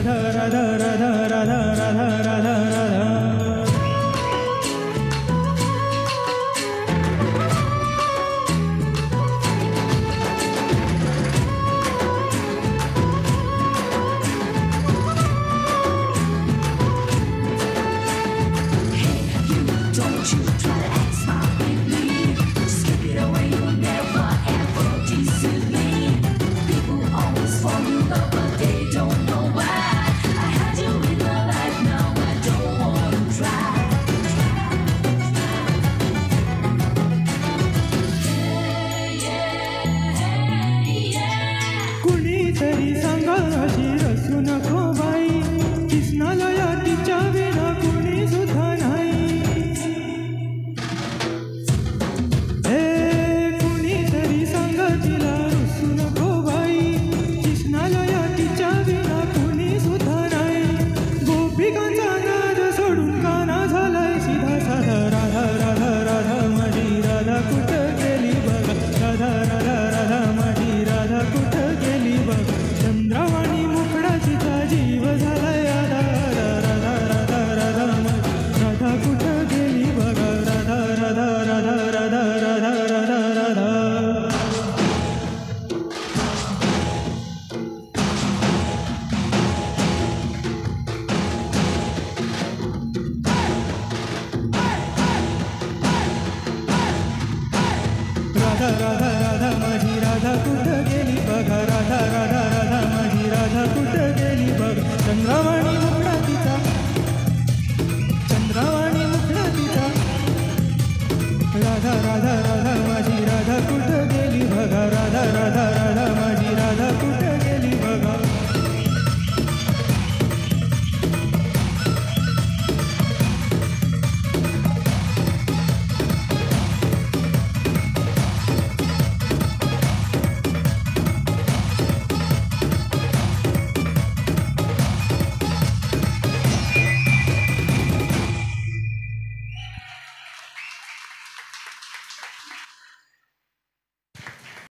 राधा राधा राधा राधा राधा राधा राधा तरी सांगा अशी रसू नको बाई किसनालया तिच्या विना कुणी सुद्धा नाही कुणी तरी सांगा तिला रसू नको बाई किसनालया तिच्या विना कुणी सुद्धा नाही गोपिकांचा नाद सोडून काना झालाय सीधा साधा राधा राधा राधा माझी राधा कुठं गेली बघा राधा राधा राधा माझी राधा कुठं गेली बघा चंद्रावाणी मुखडा तिचा जीव झालाय राधा राधा राधा राधा राधा कुठं गेली बघा राधा राधा राधा राधा राधा राधा राधा राधा राधा राधा माझी राधा कुठं गेली बघा राधा राधा राधा माझी राधा कुठं गेली बघ चंद्रावाणी